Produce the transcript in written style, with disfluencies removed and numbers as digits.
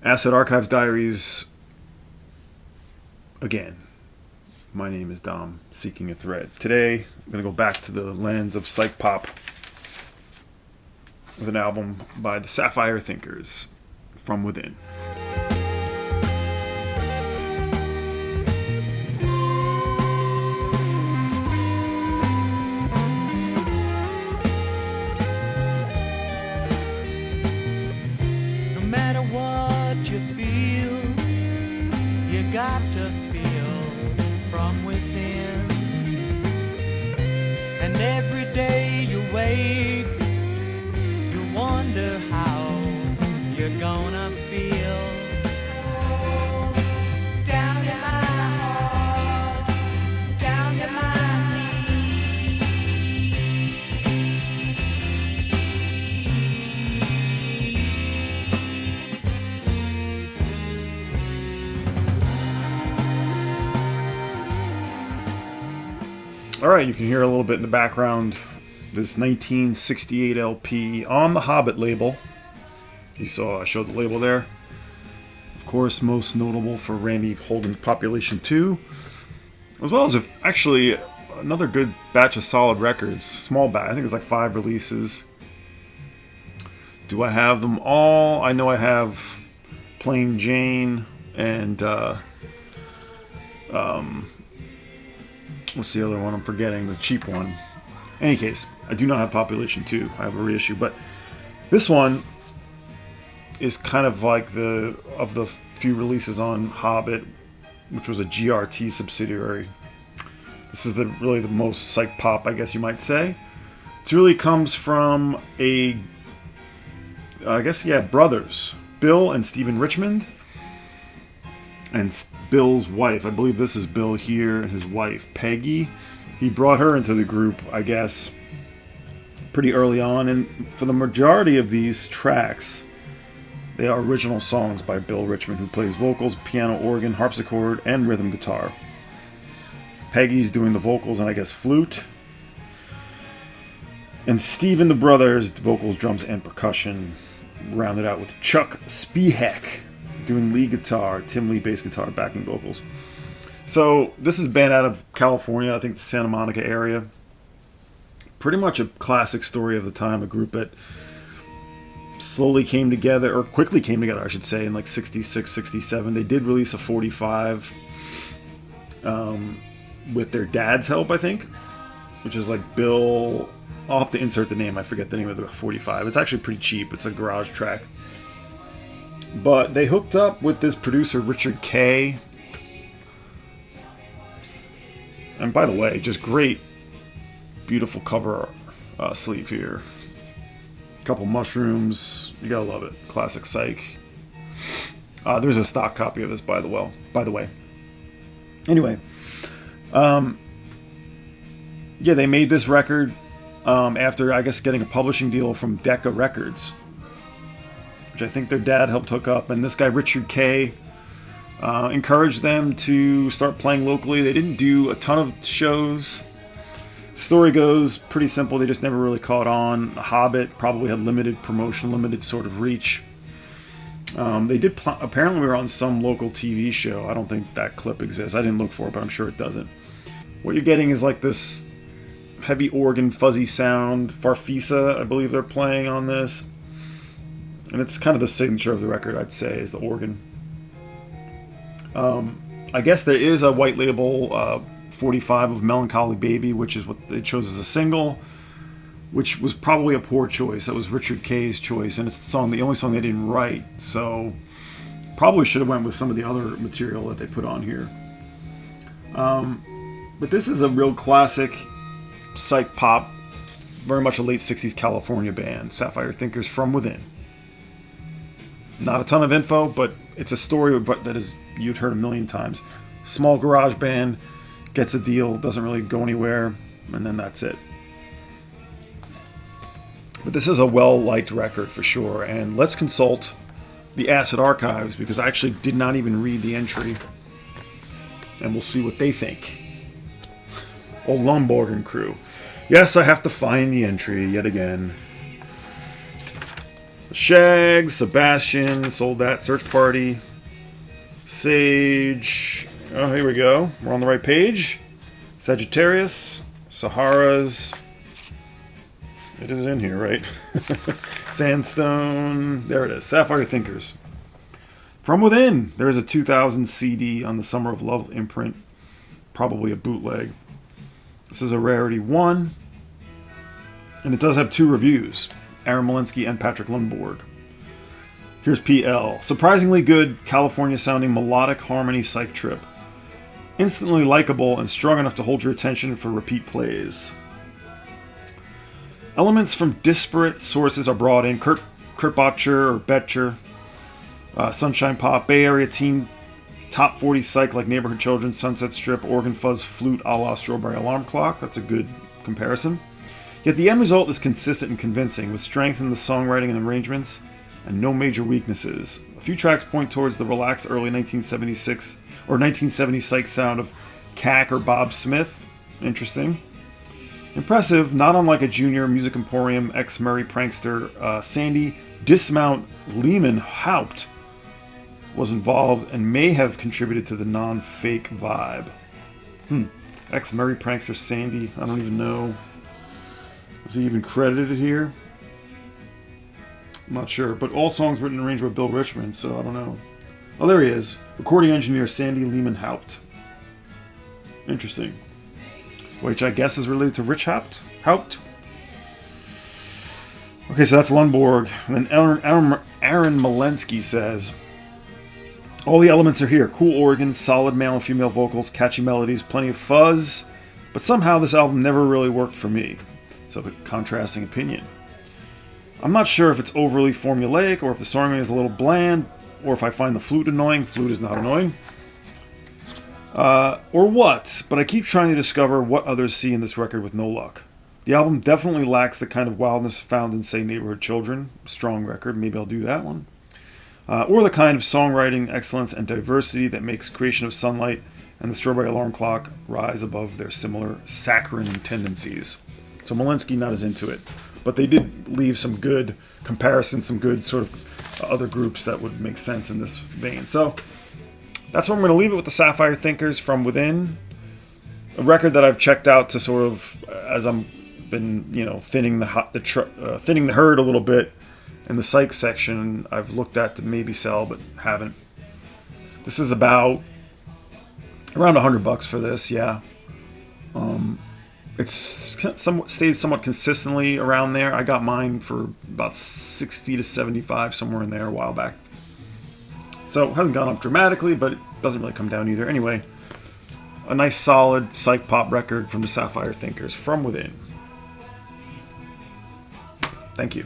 Acid Archives Diaries again. My name is Dom, seeking a thread. Today, I'm going to go back to the lens of psych pop with an album by the Sapphire Thinkers, From Within. No matter what you feel, you got to feel from within. And every day you wake, you wonder how you're gonna feel. Down in my heart, down in my All right, you can hear a little bit in the background. This 1968 LP on the Hobbit label. You saw I showed the label there. Of course, most notable for Randy Holden's Population 2, as well as actually another good batch of solid records. Small batch. I think it's like 5 releases. Do I have them all? I know I have Plain Jane and what's the other one I'm forgetting? The cheap one. In any case, I do not have Population 2. I have a reissue. But this one is kind of like the few releases on Hobbit, which was a GRT subsidiary. This is really the most psych pop, I guess you might say. It really comes from brothers, Bill and Stephen Richmond, and Bill's wife. I believe this is Bill here, and his wife, Peggy. He brought her into the group, I guess, pretty early on. And for the majority of these tracks, they are original songs by Bill Richmond, who plays vocals, piano, organ, harpsichord, and rhythm guitar. Peggy's doing the vocals and I guess flute. And Stephen, the brothers, vocals, drums, and percussion. Rounded out with Chuck Spehak doing lead guitar, Tim Lee bass guitar, backing vocals. So this is a band out of California, I think the Santa Monica area. Pretty much a classic story of the time, a group that slowly came together, or quickly came together, I should say, in like 66, 67. They did release a 45 with their dad's help, I think, which is like Bill. I'll have to insert the name. I forget the name of the 45. It's actually pretty cheap. It's a garage track. But they hooked up with this producer, Richard Kay. And by the way, just great, beautiful cover sleeve here. Couple mushrooms. You gotta love it. Classic psych. There's a stock copy of this, by the way. Anyway, they made this record after, I guess, getting a publishing deal from Decca Records, which I think their dad helped hook up. And this guy, Richard Kay, encouraged them to start playing locally. They didn't do a ton of shows. Story goes pretty simple. They just never really caught on. Hobbit probably had limited promotion, limited sort of reach. They did apparently were on some local TV show. I don't think that clip exists. I didn't look for it, but I'm sure it doesn't. What you're getting is like this heavy organ, fuzzy sound. Farfisa, I believe they're playing on this. And it's kind of the signature of the record, I'd say, is the organ. I guess there is a white label 45 of Melancholy Baby, which is what they chose as a single, which was probably a poor choice. That was Richard Kay's choice, and it's the only song they didn't write. So probably should have went with some of the other material that they put on here. But this is a real classic psych pop, very much a late 60s California band, Sapphire Thinkers, From Within. Not a ton of info, but it's a story that you've heard a million times. Small garage band, gets a deal, doesn't really go anywhere, and then that's it. But this is a well-liked record for sure, and let's consult the Acid Archives, because I actually did not even read the entry, and we'll see what they think. Old Lomborgen crew. Yes, I have to find the entry yet again. Shags, Sebastian, sold that. Search Party, Sage. Oh, here we go. We're on the right page. Sagittarius, Saharas. It is in here, right? Sandstone. There it is. Sapphire Thinkers. From Within. There is a 2000 CD on the Summer of Love imprint. Probably a bootleg. This is a Rarity 1. And it does have 2 reviews. Aaron Malinsky and Patrick Lundborg. Here's PL. Surprisingly good, California-sounding melodic harmony psych trip. Instantly likable and strong enough to hold your attention for repeat plays. Elements from disparate sources are brought in. Kurt Botcher or Betcher. Sunshine Pop, Bay Area teen top 40 psych like Neighborhood Children, Sunset Strip, Organ Fuzz, Flute, a la Strawberry Alarm Clock. That's a good comparison. Yet the end result is consistent and convincing, with strength in the songwriting and arrangements, and no major weaknesses. A few tracks point towards the relaxed early 1976 or 1970 psych sound of Cack or Bob Smith. Interesting. Impressive, not unlike a junior Music Emporium ex-Murray prankster Sandy Dismount Lehman Haupt was involved and may have contributed to the non-fake vibe. Ex-Murray prankster Sandy, I don't even know. Was he even credited here? I'm not sure, but all songs written and arranged by Bill Richmond, so I don't know. Oh, there he is. Recording engineer Sandy Lehman Haupt. Interesting. Which I guess is related to Rich Haupt. Okay, so that's Lundborg. And then Aaron Malinsky says, all the elements are here. Cool organ, solid male and female vocals, catchy melodies, plenty of fuzz. But somehow this album never really worked for me. So a contrasting opinion. I'm not sure if it's overly formulaic or if the songwriting is a little bland or if I find the flute annoying. Flute is not annoying. Or what, but I keep trying to discover what others see in this record with no luck. The album definitely lacks the kind of wildness found in, say, Neighborhood Children. Strong record, maybe I'll do that one. Or the kind of songwriting excellence and diversity that makes Creation of Sunlight and the Strawberry Alarm Clock rise above their similar saccharine tendencies. So Malinsky not as into it. But they did leave some good comparisons, some good sort of other groups that would make sense in this vein. So that's where I'm going to leave it with the Sapphire Thinkers, From Within. A record that I've checked out to sort of, as I'm been, thinning the herd a little bit in the psych section. I've looked at to maybe sell, but haven't. This is about around $100 for this, yeah. It's stayed somewhat consistently around there. I got mine for about 60 to 75, somewhere in there a while back. So it hasn't gone up dramatically, but it doesn't really come down either. Anyway, a nice solid psych pop record from the Sapphire Thinkers, From Within. Thank you.